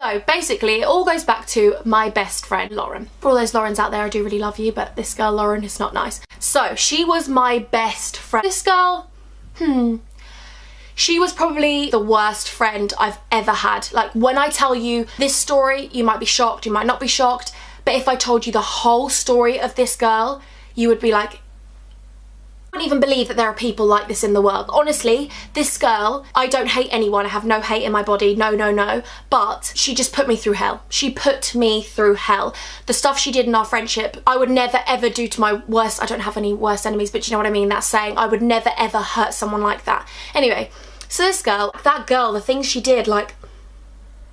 So basically it all goes back to my best friend Lauren. For all those Laurens out there, I do really love you, but this girl Lauren is not nice. So she was my best friend. This girl, she was probably the worst friend I've ever had. Like, when I tell you this story, you might be shocked, you might not be shocked, but if I told you the whole story of this girl, you would be like, I wouldn't even believe that there are people like this in the world. Honestly, this girl, I don't hate anyone, I have no hate in my body, no, but she just put me through hell. She put me through hell. The stuff she did in our friendship, I would never ever do to my worst, I don't have any worst enemies, but you know what I mean, that saying, I would never ever hurt someone like that. Anyway, so this girl, that girl, the things she did, like,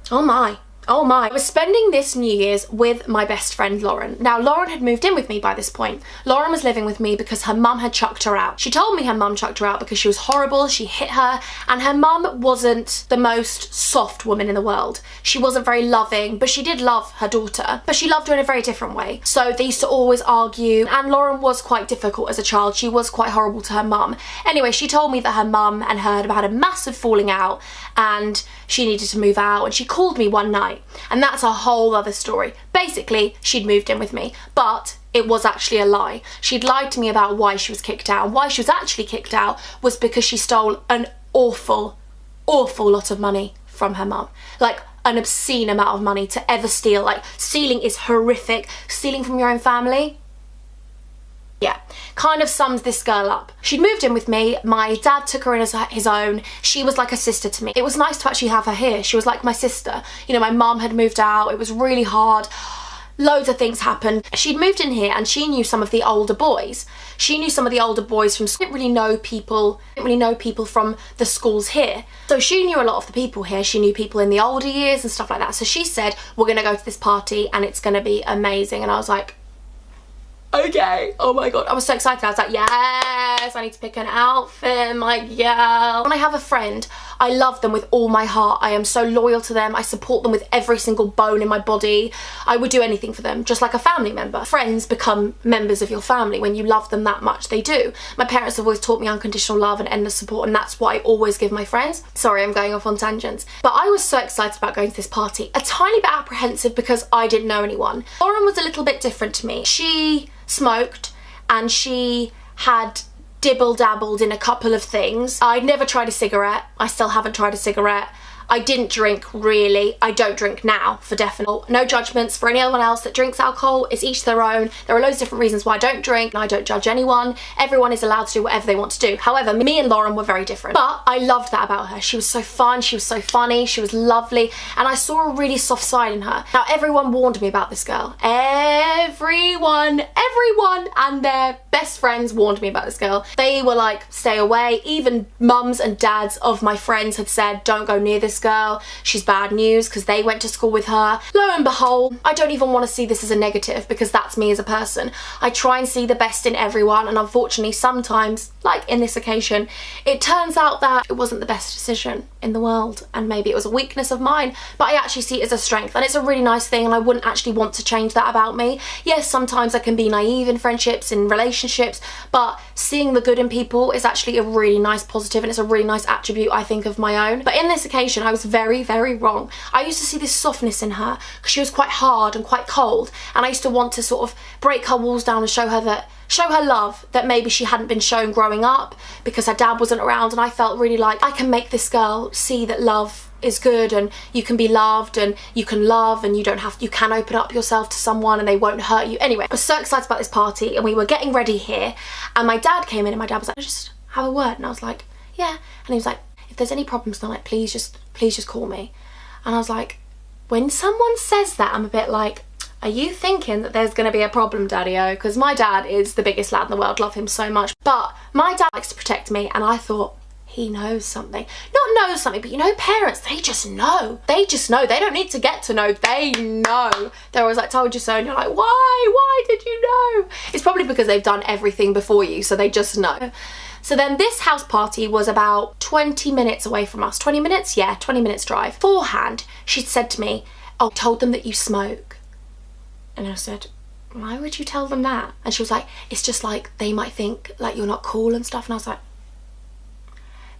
oh my. I was spending this New Year's with my best friend Lauren. Now, Lauren had moved in with me by this point. Lauren was living with me because her mum had chucked her out. She told me her mum chucked her out because she was horrible, she hit her, and her mum wasn't the most soft woman in the world. She wasn't very loving, but she did love her daughter, but she loved her in a very different way. So they used to always argue, and Lauren was quite difficult as a child. She was quite horrible to her mum. Anyway, she told me that her mum and her had had a massive falling out and she needed to move out, and she called me one night. And that's a whole other story. Basically, she'd moved in with me, but it was actually a lie. She'd lied to me about why she was kicked out, and why she was actually kicked out was because she stole an awful lot of money from her mum. Like, an obscene amount of money to ever steal. Like, stealing is horrific. Stealing from your own family, yeah, kind of sums this girl up. She'd moved in with me, my dad took her in as his own, she was like a sister to me. It was nice to actually have her here, she was like my sister. You know, my mum had moved out, it was really hard, loads of things happened. She'd moved in here and she knew some of the older boys. She knew some of the older boys from school. Didn't really know people from the schools here. So she knew a lot of the people here, she knew people in the older years and stuff like that. So she said, we're gonna go to this party and it's gonna be amazing. And I was like, okay, oh my god, I was so excited. I was like, yes, I need to pick an outfit. I'm like, yeah. When I have a friend, I love them with all my heart. I am so loyal to them. I support them with every single bone in my body. I would do anything for them, just like a family member. Friends become members of your family when you love them that much. They do. My parents have always taught me unconditional love and endless support, and that's what I always give my friends. Sorry, I'm going off on tangents. But I was so excited about going to this party. A tiny bit apprehensive because I didn't know anyone. Lauren was a little bit different to me. She smoked and she had dibble-dabbled in a couple of things. I'd never tried a cigarette. I still haven't tried a cigarette. I didn't drink, really. I don't drink now, for definite. No judgments for anyone else that drinks alcohol. It's each their own. There are loads of different reasons why I don't drink, and I don't judge anyone. Everyone is allowed to do whatever they want to do. However, me and Lauren were very different. But I loved that about her. She was so fun, she was so funny, she was lovely, and I saw a really soft side in her. Now, everyone warned me about this girl. Everyone and their best friends warned me about this girl. They were like, stay away. Even mums and dads of my friends had said, don't go near this girl, she's bad news, because they went to school with her. Lo and behold, I don't even want to see this as a negative, because that's me as a person. I try and see the best in everyone, and unfortunately sometimes, like in this occasion, it turns out that it wasn't the best decision in the world, and maybe it was a weakness of mine, but I actually see it as a strength, and it's a really nice thing, and I wouldn't actually want to change that about me. Yes, sometimes I can be naive in friendships, in relationships, but seeing the good in people is actually a really nice positive, and it's a really nice attribute, I think, of my own. But in this occasion, I was very, very wrong. I used to see this softness in her because she was quite hard and quite cold, and I used to want to sort of break her walls down and show her love that maybe she hadn't been shown growing up because her dad wasn't around. And I felt really like I can make this girl see that love is good, and you can be loved, and you can love, and you can open up yourself to someone and they won't hurt you. Anyway, I was so excited about this party, and we were getting ready here, and my dad came in, and my dad was like, just have a word. And I was like, yeah. And he was like, if there's any problems tonight, please just call me. And I was like, when someone says that, I'm a bit like, are you thinking that there's going to be a problem, Daddy-o? Because my dad is the biggest lad in the world, love him so much. But my dad likes to protect me, and I thought, he knows something. Not knows something, but you know, parents, they just know. They just know. They don't need to get to know. They know. They're always like, told you so, and you're like, why? Why did you know? It's probably because they've done everything before you, so they just know. So then this house party was about 20 minutes away from us. 20 minutes? Yeah, 20 minutes drive. Beforehand, she'd said to me, oh, told them that you smoke. And I said, why would you tell them that? And she was like, it's just like, they might think like you're not cool and stuff. And I was like,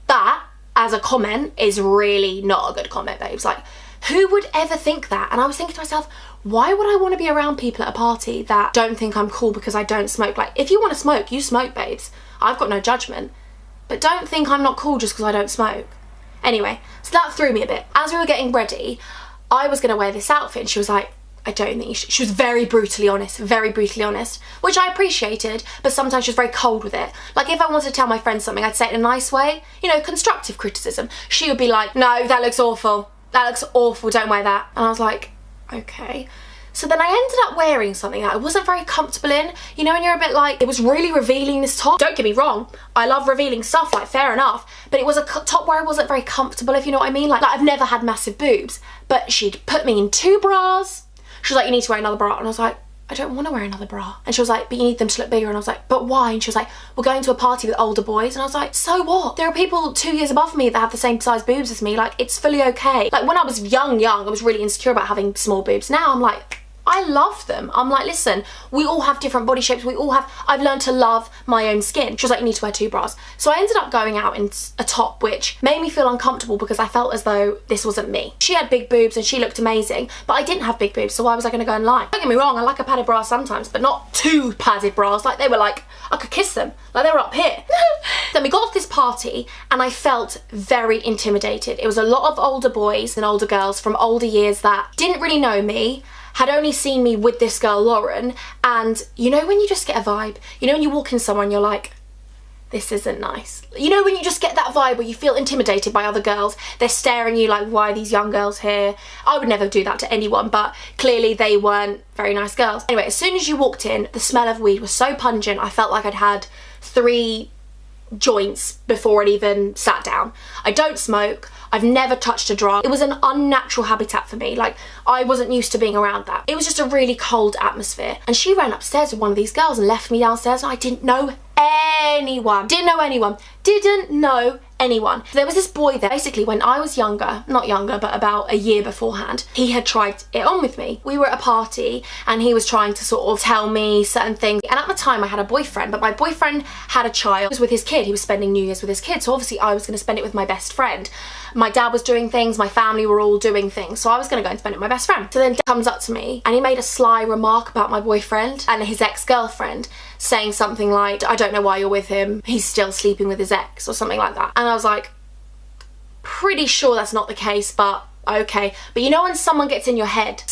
that as a comment is really not a good comment, babes. Like, Who would ever think that? And I was thinking to myself, why would I want to be around people at a party that don't think I'm cool because I don't smoke? Like, if you want to smoke, you smoke, babes. I've got no judgment. But don't think I'm not cool just because I don't smoke. Anyway, so that threw me a bit. As we were getting ready, I was going to wear this outfit and she was like, I don't think you should. She was very brutally honest, which I appreciated, but sometimes she was very cold with it. Like, if I wanted to tell my friends something, I'd say it in a nice way, you know, constructive criticism. She would be like, no, that looks awful. That looks awful, don't wear that. And I was like, okay. So then I ended up wearing something that I wasn't very comfortable in. You know, when you're a bit like, it was really revealing, this top. Don't get me wrong, I love revealing stuff, like, fair enough. But it was a top where I wasn't very comfortable, if you know what I mean. Like I've never had massive boobs, but she'd put me in 2 bras. She was like, you need to wear another bra. And I was like, I don't want to wear another bra. And she was like, but you need them to look bigger. And I was like, but why? And she was like, we're going to a party with older boys. And I was like, so what? There are people 2 years above me that have the same size boobs as me. Like, it's fully okay. Like, when I was young, I was really insecure about having small boobs. Now I'm like, I love them. I'm like, listen, we all have different body shapes. I've learned to love my own skin. She was like, you need to wear 2 bras. So I ended up going out in a top, which made me feel uncomfortable because I felt as though this wasn't me. She had big boobs and she looked amazing, but I didn't have big boobs, so why was I gonna go and lie? Don't get me wrong, I like a padded bra sometimes, but not 2 padded bras. Like, they were like, I could kiss them. Like, they were up here. Then we got off this party and I felt very intimidated. It was a lot of older boys and older girls from older years that didn't really know me, had only seen me with this girl Lauren, and you know when you just get a vibe? You know when you walk in somewhere and you're like, this isn't nice. You know when you just get that vibe where you feel intimidated by other girls, they're staring at you like, why are these young girls here? I would never do that to anyone, but clearly they weren't very nice girls. Anyway, as soon as you walked in, the smell of weed was so pungent, I felt like I'd had 3 joints before it even sat down. I don't smoke. I've never touched a drug. It was an unnatural habitat for me. Like, I wasn't used to being around that. It was just a really cold atmosphere. And she ran upstairs with one of these girls and left me downstairs, and I didn't know anyone. Didn't know anyone. Didn't know anyone. There was this boy there. Basically, when I was younger, not younger, but about a year beforehand, he had tried it on with me. We were at a party and he was trying to sort of tell me certain things. And at the time I had a boyfriend, but my boyfriend had a child. He was with his kid. He was spending New Year's with his kid. So obviously I was going to spend it with my best friend. My dad was doing things, my family were all doing things. So I was going to go and spend it with my best friend. So then Dad comes up to me and he made a sly remark about my boyfriend and his ex-girlfriend, saying something like, I don't know why you're with him. He's still sleeping with his ex, or something like that. And I was like, pretty sure that's not the case, but okay. But you know when someone gets in your head,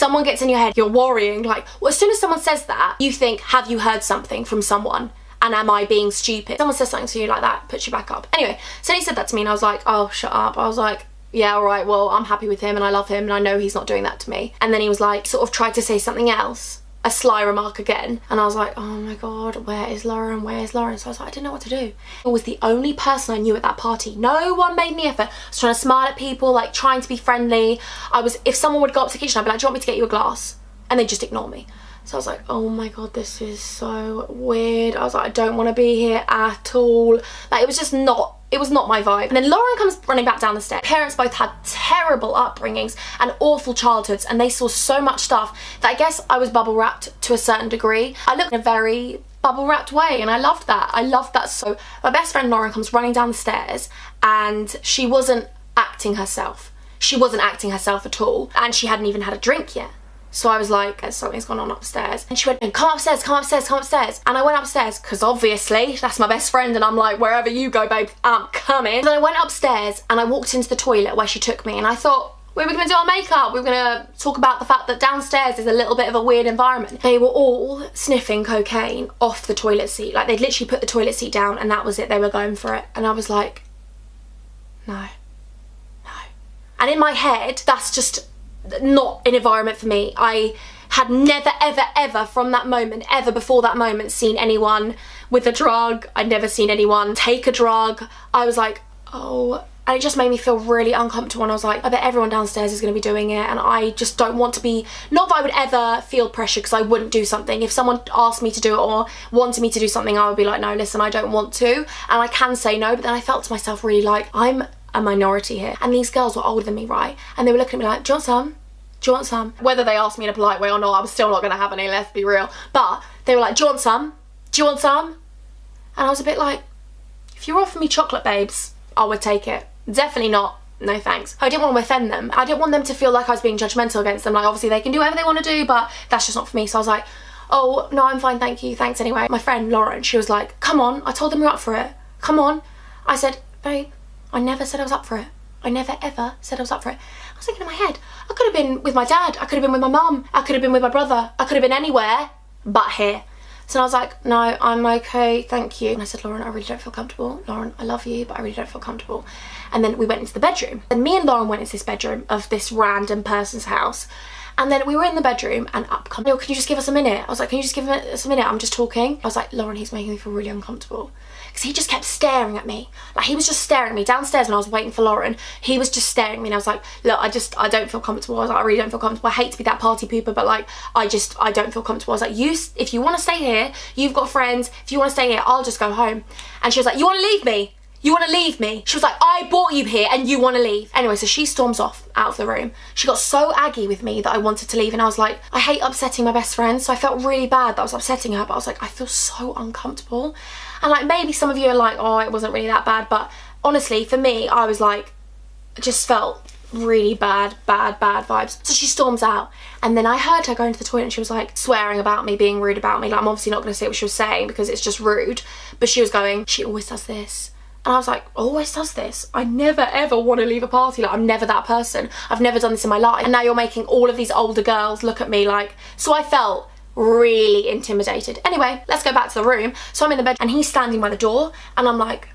you're worrying, like, well, as soon as someone says that, you think, have you heard something from someone? And am I being stupid? Someone says something to you like that, puts you back up. Anyway, so he said that to me and I was like, oh, shut up. I was like, yeah, all right, well, I'm happy with him and I love him and I know he's not doing that to me. And then he was like, sort of tried to say something else, a sly remark again, and I was like, oh my god, where is Lauren, where's Lauren? So I was like, I didn't know what to do. I was the only person I knew at that party. No one made any effort. I was trying to smile at people, like trying to be friendly. If someone would go up to the kitchen, I'd be like, do you want me to get you a glass? And they'd just ignore me. So I was like, oh my god, this is so weird. I was like, I don't want to be here at all. Like, it was just not, it was not my vibe. And then Lauren comes running back down the stairs. Parents both had terrible upbringings and awful childhoods, and they saw so much stuff that I guess I was bubble wrapped to a certain degree. I looked in a very bubble wrapped way and I loved that. I loved that. So my best friend Lauren comes running down the stairs and she wasn't acting herself. She wasn't acting herself at all, and she hadn't even had a drink yet. So I was like, something's gone on upstairs. And she went, come upstairs, come upstairs, come upstairs. And I went upstairs because obviously that's my best friend and I'm like, wherever you go, babe, I'm coming. So then I went upstairs and I walked into the toilet where she took me and I thought, we were going to do our makeup. We were going to talk about the fact that downstairs is a little bit of a weird environment. They were all sniffing cocaine off the toilet seat. Like, they'd literally put the toilet seat down and that was it. They were going for it. And I was like, no. And in my head, that's just not an environment for me. I had never ever ever from that moment, ever before that moment, seen anyone with a drug. I'd never seen anyone take a drug. I was like, oh, and it just made me feel really uncomfortable, and I was like, I bet everyone downstairs is going to be doing it and I just don't want to be, not that I would ever feel pressure because I wouldn't do something. If someone asked me to do it or wanted me to do something, I would be like, no, listen, I don't want to, and I can say no. But then I felt to myself really like, I'm a minority here, and these girls were older than me, right? And they were looking at me like, do you want some? Do you want some? Whether they asked me in a polite way or not, I was still not going to have any, let's be real. But they were like, do you want some? Do you want some? And I was a bit like, if you're offering me chocolate, babes, I would take it. Definitely not no thanks. I didn't want to offend them. I didn't want them to feel like I was being judgmental against them. Like, obviously they can do whatever they want to do, but that's just not for me. So I was like, oh, no, I'm fine, thank you, thanks anyway. My friend Lauren, she was like, come on, I told them you're up for it. Come on. I said, babe, I never said I was up for it. I never ever said I was up for it. I was thinking in my head, I could have been with my dad, I could have been with my mum, I could have been with my brother, I could have been anywhere but here. So I was like, no, I'm okay, thank you. And I said, Lauren, I really don't feel comfortable. Lauren, I love you, but I really don't feel comfortable. And then we went into the bedroom. And me and Lauren went into this bedroom of this random person's house. And then we were in the bedroom and up comes, can you just give us a minute? I was like, can you just give us a minute? I'm just talking. I was like, Lauren, he's making me feel really uncomfortable. Because he just kept staring at me. Like, he was just staring at me downstairs when I was waiting for Lauren. He was just staring at me and I was like, look, I don't feel comfortable. I was like, I really don't feel comfortable. I hate to be that party pooper, but like, I don't feel comfortable. I was like, if you want to stay here, you've got friends. If you want to stay here, I'll just go home. And she was like, you want to leave me? You want to leave me? She was like, I brought you here and you want to leave. Anyway, so she storms off out of the room. She got so aggy with me that I wanted to leave, and I was like, I hate upsetting my best friend, so I felt really bad that I was upsetting her, but I was like, I feel so uncomfortable. And like, maybe some of you are like, oh, it wasn't really that bad, but honestly, for me, I was like, just felt really bad vibes. So she storms out, and then I heard her go into the toilet and she was like swearing about me, being rude about me. Like, I'm obviously not going to say what she was saying because it's just rude, but she was going, she always does this. And I was like, always does this? I never ever want to leave a party. Like, I'm never that person. I've never done this in my life. And now you're making all of these older girls look at me like, so I felt really intimidated. Anyway, let's go back to the room. So I'm in the bed and he's standing by the door and I'm like,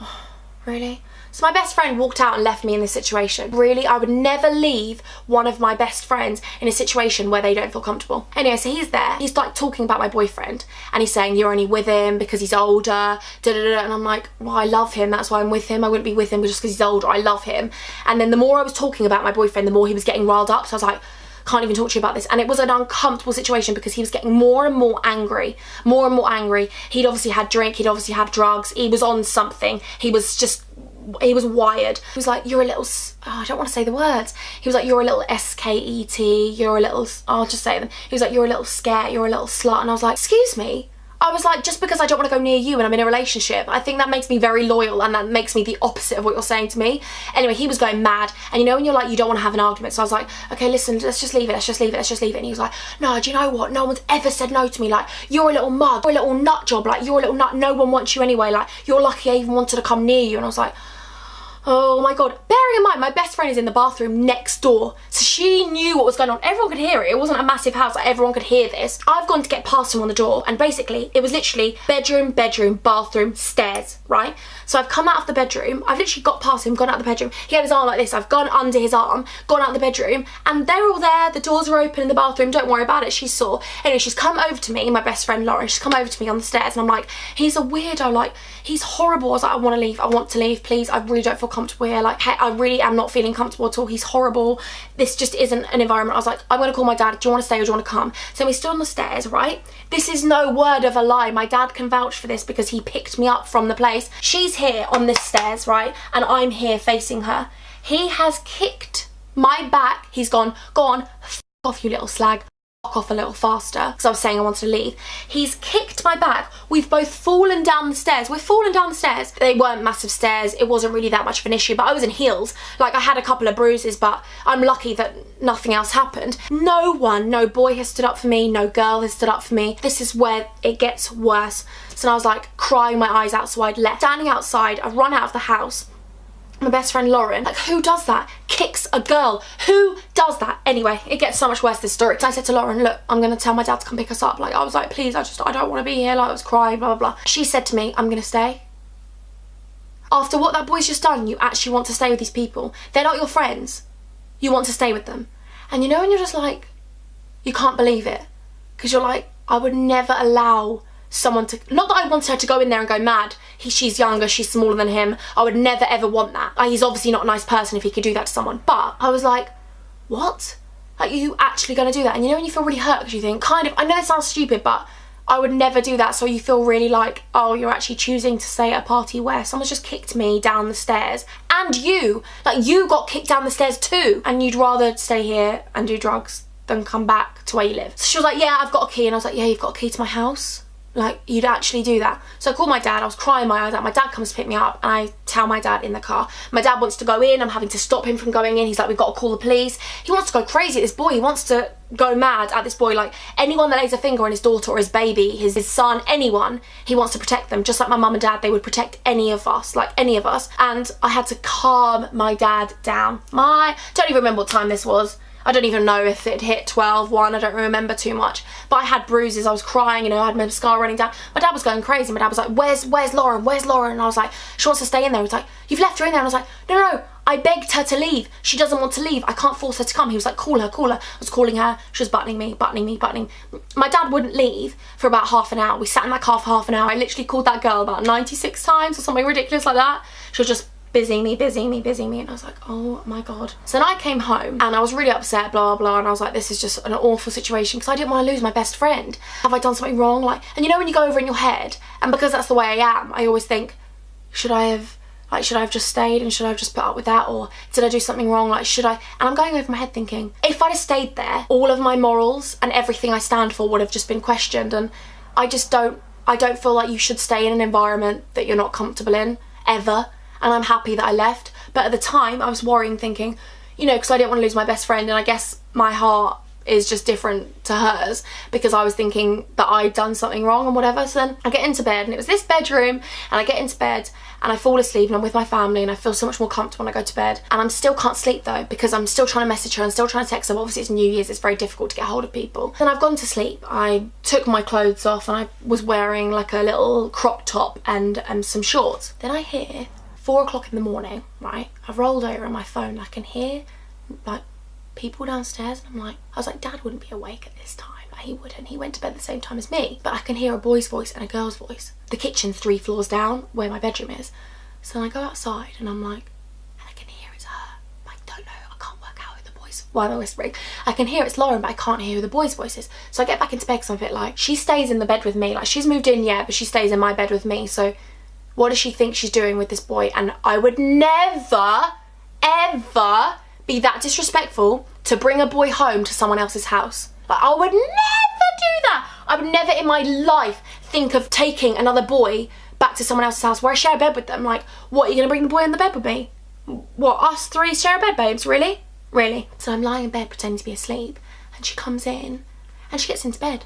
oh, really? So my best friend walked out and left me in this situation. Really, I would never leave one of my best friends in a situation where they don't feel comfortable. Anyway, so he's there. He's like talking about my boyfriend and he's saying, you're only with him because he's older, and I'm like, well, I love him. That's why I'm with him. I wouldn't be with him just because he's older. I love him. And then the more I was talking about my boyfriend, the more he was getting riled up. So I was like, can't even talk to you about this. And it was an uncomfortable situation because he was getting more and more angry, more and more angry. He'd obviously had drink, he'd obviously had drugs, he was on something. He was wired. He was like, you're a little, I don't want to say the words. He was like, you're a little SKET, you're a little, I'll just say them. He was like, you're a little scat, you're a little slut. And I was like, excuse me? I was like, just because I don't want to go near you and I'm in a relationship, I think that makes me very loyal and that makes me the opposite of what you're saying to me. Anyway, he was going mad. And you know when you're like, you don't want to have an argument. So I was like, okay, listen, let's just leave it, let's just leave it, let's just leave it. And he was like, no, do you know what? No one's ever said no to me. Like, you're a little mug, you're a little nut job. Like, you're a little nut, no one wants you anyway. Like, you're lucky I even wanted to come near you. And I was like, oh my god. Bearing in mind, my best friend is in the bathroom next door, so she knew what was going on. Everyone could hear it. It wasn't a massive house, like everyone could hear this. I've gone to get past him on the door, and basically it was literally bedroom, bathroom, stairs, right? So I've come out of the bedroom, I've literally got past him, gone out the bedroom. He had his arm like this, I've gone under his arm, gone out the bedroom, and they're all there, the doors are open in the bathroom, don't worry about it, she saw. Anyway, she's come over to me, my best friend Lauren, she's come over to me on the stairs, and I'm like, he's a weirdo, like, he's horrible. I was like, I want to leave, please, I really don't feel comfortable here, like, I really am not feeling comfortable at all, he's horrible, this just isn't an environment. I was like, I'm gonna call my dad, do you want to stay or do you want to come? So we stood on the stairs, right? This is no word of a lie, my dad can vouch for this because he picked me up from the place. She's here on this stairs, right? And I'm here facing her. He has kicked my back, he's gone, go on, f off you little slag. Off a little faster because I was saying I wanted to leave. He's kicked my back. We've both fallen down the stairs. We're falling down the stairs. They weren't massive stairs. It wasn't really that much of an issue, but I was in heels. Like, I had a couple of bruises, but I'm lucky that nothing else happened. No one, no boy has stood up for me. No girl has stood up for me. This is where it gets worse. So I was like crying my eyes out, so I'd left. Standing outside, I've run out of the house. My best friend Lauren, like, who does that? Kicks a girl. Who does that? Anyway, it gets so much worse, this story. So I said to Lauren, look, I'm gonna tell my dad to come pick us up. Like, I was like, please, I don't want to be here. Like, I was crying, blah, blah, blah. She said to me, I'm gonna stay. After what that boy's just done, you actually want to stay with these people. They're not your friends. You want to stay with them. And you know when you're just like, you can't believe it. Because you're like, I would never allow someone to, not that I wanted her to go in there and go mad. She's younger, she's smaller than him. I would never ever want that. He's obviously not a nice person if he could do that to someone. But I was like, what? Like, you actually gonna do that? And you know when you feel really hurt because you think, kind of, I know this sounds stupid, but I would never do that. So you feel really like, oh, you're actually choosing to stay at a party where someone's just kicked me down the stairs. And you, like, you got kicked down the stairs too. And you'd rather stay here and do drugs than come back to where you live. So she was like, yeah, I've got a key. And I was like, yeah, you've got a key to my house? Like, you'd actually do that. So I called my dad, I was crying my eyes out. My dad comes to pick me up and I tell my dad in the car. My dad wants to go in, I'm having to stop him from going in. He's like, we've got to call the police. He wants to go crazy at this boy. He wants to go mad at this boy. Like, anyone that lays a finger on his daughter or his baby, his son, anyone, he wants to protect them. Just like my mum and dad, they would protect any of us, like any of us. And I had to calm my dad down. Don't even remember what time this was. I don't even know if it hit 12, 1, I don't remember too much. But I had bruises, I was crying, you know, I had my mascara running down. My dad was going crazy. My dad was like, where's Lauren? Where's Lauren? And I was like, she wants to stay in there. He was like, you've left her in there. And I was like, no, I begged her to leave. She doesn't want to leave. I can't force her to come. He was like, call her. I was calling her. She was buttoning me. My dad wouldn't leave for about half an hour. We sat in that car for half an hour. I literally called that girl about 96 times or something ridiculous like that. She was just busying me, and I was like, oh my god. So then I came home and I was really upset, blah blah, and I was like, this is just an awful situation, because I didn't want to lose my best friend. Have I done something wrong? Like, and you know when you go over in your head, and because that's the way I am, I always think, should I have just stayed, and should I have just put up with that, or did I do something wrong? Like, should I? And I'm going over my head thinking, if I'd have stayed there, all of my morals and everything I stand for would have just been questioned. And I don't feel like you should stay in an environment that you're not comfortable in, ever. And I'm happy that I left. But at the time, I was worrying, thinking, you know, because I didn't want to lose my best friend, and I guess my heart is just different to hers, because I was thinking that I'd done something wrong and whatever. So then I get into bed, and it was this bedroom, and I get into bed and I fall asleep, and I'm with my family, and I feel so much more comfortable when I go to bed. And I'm still can't sleep though, because I'm still trying to message her and still trying to text her. Obviously it's New Year's, it's very difficult to get hold of people. Then I've gone to sleep. I took my clothes off and I was wearing like a little crop top and some shorts. Then I hear 4 o'clock in the morning, right? I've rolled over on my phone. I can hear like people downstairs, and I was like, Dad wouldn't be awake at this time. Like, he wouldn't. He went to bed at the same time as me. But I can hear a boy's voice and a girl's voice. The kitchen's 3 floors down where my bedroom is. So then I go outside and I'm like, and I can hear it's her. But I don't know. I can't work out who the boy's. Why am I whispering? I can hear it's Lauren, but I can't hear who the boy's voice is. So I get back into bed because I'm a bit like, she stays in the bed with me. Like, she's moved in, yeah, but she stays in my bed with me. So what does she think she's doing with this boy? And I would never, ever be that disrespectful to bring a boy home to someone else's house. Like, I would never do that. I would never in my life think of taking another boy back to someone else's house where I share a bed with them. Like, what, are you gonna bring the boy in the bed with me? What, us 3 share a bed, babes? Really? Really? So I'm lying in bed pretending to be asleep, and she comes in and she gets into bed.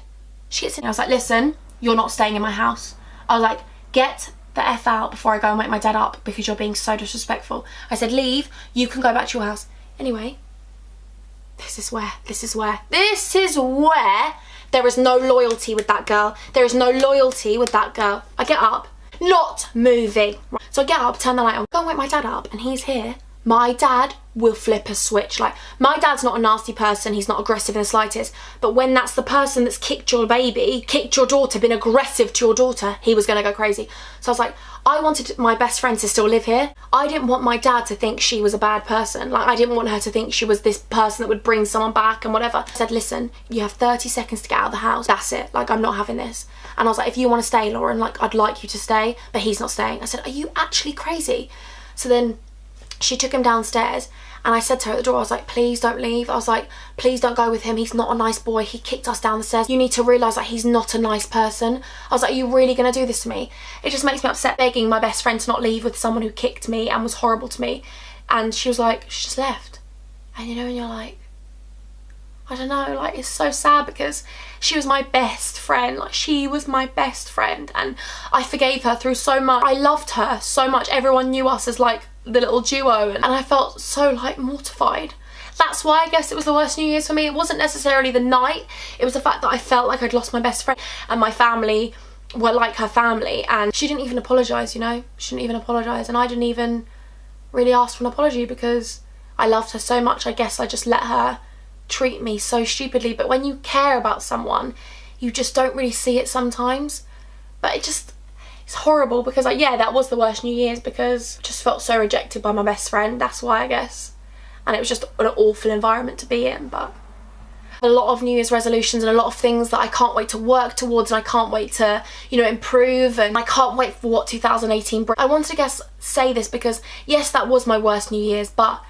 She gets in. I was like, listen, you're not staying in my house. I was like, get the F out before I go and wake my dad up, because you're being so disrespectful. I said, leave, you can go back to your house. Anyway, this is where there is no loyalty with that girl. There is no loyalty with that girl. I get up, not moving. So I get up, turn the light on, go and wake my dad up, and he's here. My dad will flip a switch. Like, my dad's not a nasty person, he's not aggressive in the slightest, but when that's the person that's kicked your baby, kicked your daughter, been aggressive to your daughter, he was gonna go crazy. So I was like, I wanted my best friend to still live here. I didn't want my dad to think she was a bad person. Like, I didn't want her to think she was this person that would bring someone back and whatever. I said, listen, you have 30 seconds to get out of the house. That's it. Like, I'm not having this. And I was like, if you want to stay, Lauren, like, I'd like you to stay, but he's not staying. I said, are you actually crazy? So then she took him downstairs, and I said to her at the door, I was like, please don't leave. I was like, please don't go with him. He's not a nice boy. He kicked us down the stairs. You need to realise that he's not a nice person. I was like, are you really going to do this to me? It just makes me upset begging my best friend to not leave with someone who kicked me and was horrible to me. And she was like, she just left. And you know, and you're like, I don't know, like, it's so sad, because she was my best friend. Like, she was my best friend, and I forgave her through so much. I loved her so much. Everyone knew us as like the little duo, and I felt so like mortified. That's why I guess it was the worst New Year's for me. It wasn't necessarily the night, it was the fact that I felt like I'd lost my best friend, and my family were like her family, and she didn't even apologise, you know? She didn't even apologise, and I didn't even really ask for an apology because I loved her so much. I guess I just let her treat me so stupidly. But when you care about someone, you just don't really see it sometimes. But it's horrible, because like, yeah, that was the worst New Year's, because I just felt so rejected by my best friend. That's why, I guess. And it was just an awful environment to be in. But a lot of New Year's resolutions and a lot of things that I can't wait to work towards, and I can't wait to, you know, improve, and I can't wait for what 2018 brings. I wanted to say this because yes, that was my worst New Year's, but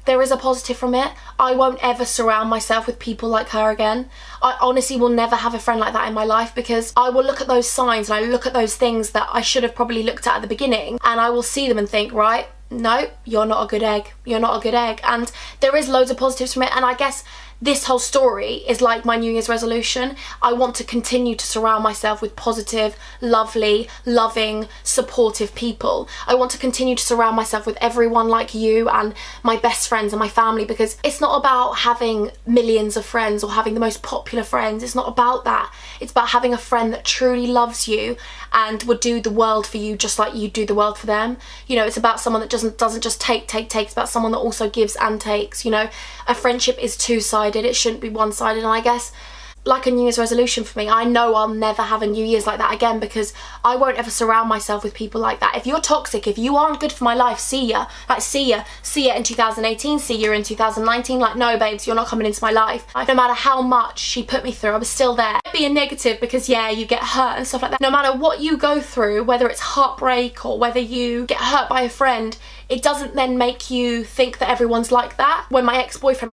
there is a positive from it. I won't ever surround myself with people like her again. I honestly will never have a friend like that in my life, because I will look at those signs and I look at those things that I should have probably looked at the beginning, and I will see them and think, right, no, you're not a good egg. You're not a good egg. And there is loads of positives from it, and I guess this whole story is like my New Year's resolution. I want to continue to surround myself with positive, lovely, loving, supportive people. I want to continue to surround myself with everyone like you and my best friends and my family, because it's not about having millions of friends or having the most popular friends. It's not about that. It's about having a friend that truly loves you and would do the world for you just like you do the world for them. You know, it's about someone that doesn't just take. It's about someone that also gives and takes. You know, a friendship is two-sided. It shouldn't be one-sided. And I guess, like a New Year's resolution for me, I know I'll never have a New Year's like that again, because I won't ever surround myself with people like that. If you're toxic, if you aren't good for my life, see ya. Like, see ya in 2018, see you in 2019. Like, no babes, you're not coming into my life. No matter how much she put me through, I was still there. Be a negative because, yeah, you get hurt and stuff like that. No matter what you go through, whether it's heartbreak or whether you get hurt by a friend, it doesn't then make you think that everyone's like that. When my ex-boyfriend